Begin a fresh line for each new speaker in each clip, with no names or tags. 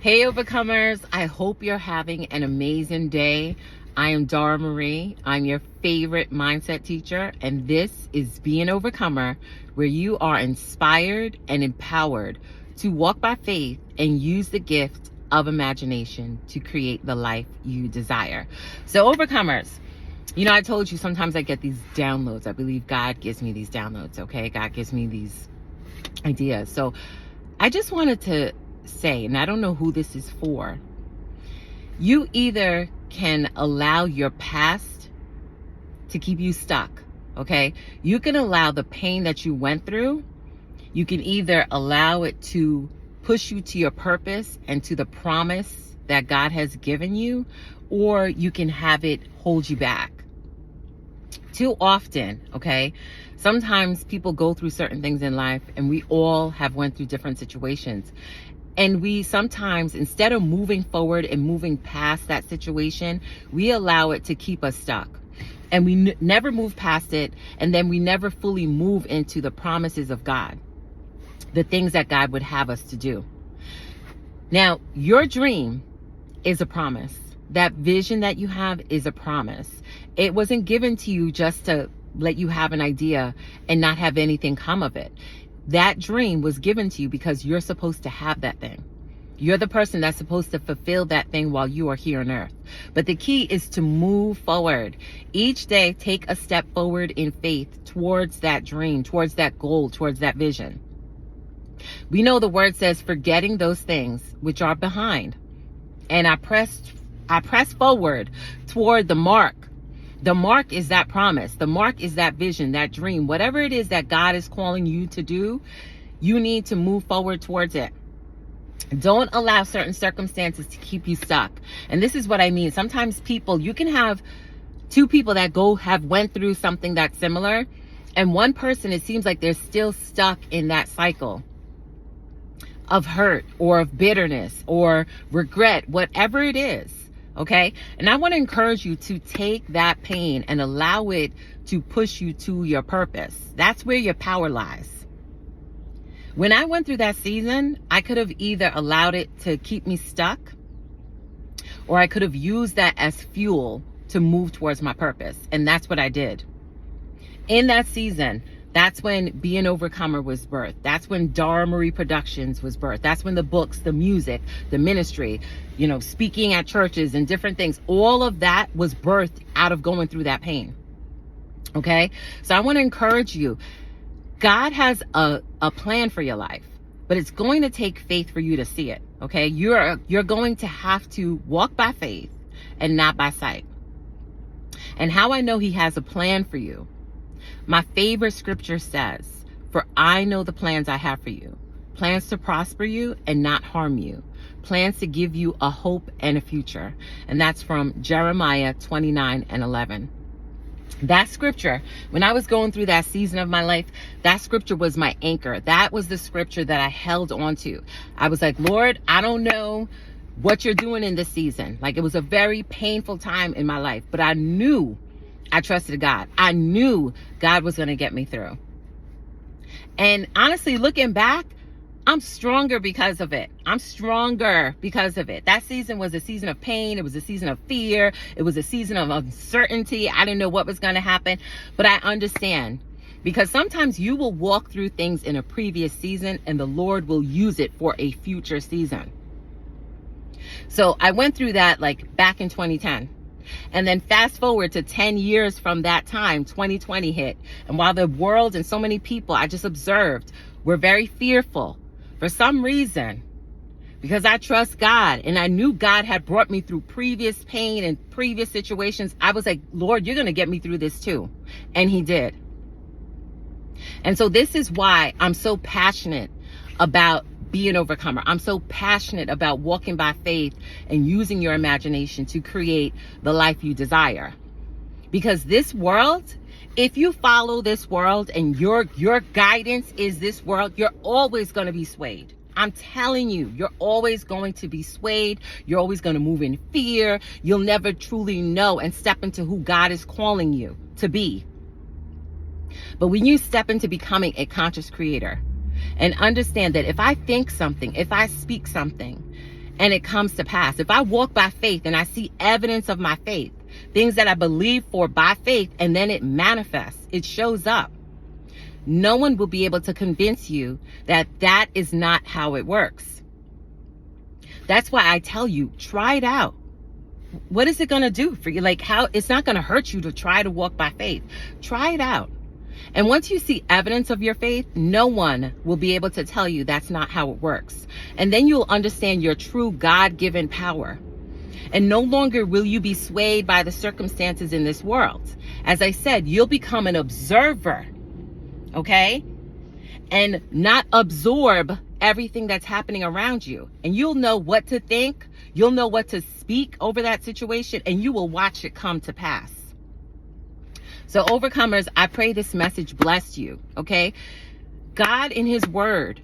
Hey Overcomers, I hope you're having an amazing day. I am Dara Marie. I'm your favorite mindset teacher, and this is Be an Overcomer, where you are inspired and empowered to walk by faith and use the gift of imagination to create the life you desire. So Overcomers, I told you sometimes I get these downloads. I believe God gives me these downloads, okay? God gives me these ideas. So I just wanted to say, and I don't know who this is for, you either can allow your past to keep you stuck, okay? You can allow the pain that you went through, you can either allow it to push you to your purpose and to the promise that God has given you, or you can have it hold you back. Too often, okay, sometimes people go through certain things in life, and we all have went through different situations. And we sometimes, instead of moving forward and moving past that situation, we allow it to keep us stuck. And we never move past it. And then we never fully move into the promises of God, the things that God would have us to do. Now, your dream is a promise. That vision that you have is a promise. It wasn't given to you just to let you have an idea and not have anything come of it. That dream was given to you because you're supposed to have that thing. You're the person that's supposed to fulfill that thing while you are here on earth. But the key is to move forward. Each day, take a step forward in faith towards that dream, towards that goal, towards that vision. We know the word says, forgetting those things which are behind. And I press forward toward the mark. The mark is that promise. The mark is that vision, that dream. Whatever it is that God is calling you to do, you need to move forward towards it. Don't allow certain circumstances to keep you stuck. And this is what I mean. Sometimes you can have two people that went through something that's similar. And one person, it seems like they're still stuck in that cycle of hurt or of bitterness or regret, whatever it is. Okay. And I want to encourage you to take that pain and allow it to push you to your purpose. That's where your power lies. When I went through that season, I could have either allowed it to keep me stuck, or I could have used that as fuel to move towards my purpose. And that's what I did. In that season, that's when Be an Overcomer was birthed. That's when Dara Marie Productions was birthed. That's when the books, the music, the ministry, speaking at churches and different things, all of that was birthed out of going through that pain. Okay? So I want to encourage you. God has a plan for your life, but it's going to take faith for you to see it. Okay? You're going to have to walk by faith and not by sight. And how I know he has a plan for you, my favorite scripture says, for I know the plans I have for you, plans to prosper you and not harm you, plans to give you a hope and a future. And that's from Jeremiah 29:11. That scripture, when I was going through that season of my life, that scripture was my anchor. That was the scripture that I held on to. I was like, Lord, I don't know what you're doing in this season. Like, it was a very painful time in my life, but I knew I trusted God. I knew God was going to get me through. And honestly, looking back, I'm stronger because of it. I'm stronger because of it. That season was a season of pain. It was a season of fear. It was a season of uncertainty. I didn't know what was going to happen, but I understand, because sometimes you will walk through things in a previous season and the Lord will use it for a future season. So I went through that back in 2010. And then fast forward to 10 years from that time, 2020 hit. And while the world and so many people I just observed were very fearful for some reason, because I trust God and I knew God had brought me through previous pain and previous situations, I was like, Lord, you're going to get me through this too. And he did. And so this is why I'm so passionate about Be an Overcomer. I'm so passionate about walking by faith and using your imagination to create the life you desire. Because this world, if you follow this world and your guidance is this world, you're always going to be swayed. I'm telling you, you're always going to be swayed. You're always going to move in fear. You'll never truly know and step into who God is calling you to be. But when you step into becoming a conscious creator and understand that if I think something, if I speak something, and it comes to pass. If I walk by faith and I see evidence of my faith, things that I believe for by faith, and then it manifests, it shows up, no one will be able to convince you that that is not how it works. That's why I tell you, try it out. What is it going to do for you? Like, how it's not going to hurt you to try to walk by faith. Try it out. And once you see evidence of your faith, no one will be able to tell you that's not how it works. And then you'll understand your true God-given power. And no longer will you be swayed by the circumstances in this world. As I said, you'll become an observer, okay? And not absorb everything that's happening around you. And you'll know what to think. You'll know what to speak over that situation, and you will watch it come to pass. So overcomers, I pray this message blessed you, okay? God in his word,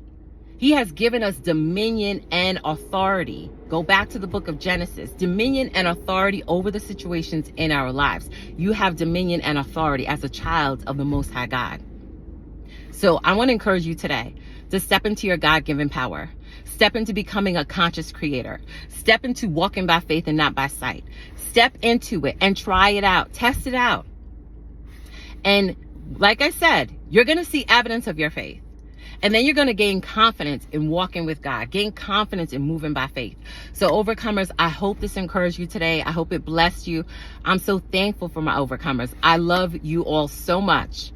he has given us dominion and authority. Go back to the book of Genesis. Dominion and authority over the situations in our lives. You have dominion and authority as a child of the Most High God. So I want to encourage you today to step into your God-given power. Step into becoming a conscious creator. Step into walking by faith and not by sight. Step into it and try it out. Test it out. And like I said, you're going to see evidence of your faith. And then you're going to gain confidence in walking with God. Gain confidence in moving by faith. So overcomers, I hope this encouraged you today. I hope it blessed you. I'm so thankful for my overcomers. I love you all so much.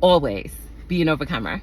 Always be an overcomer.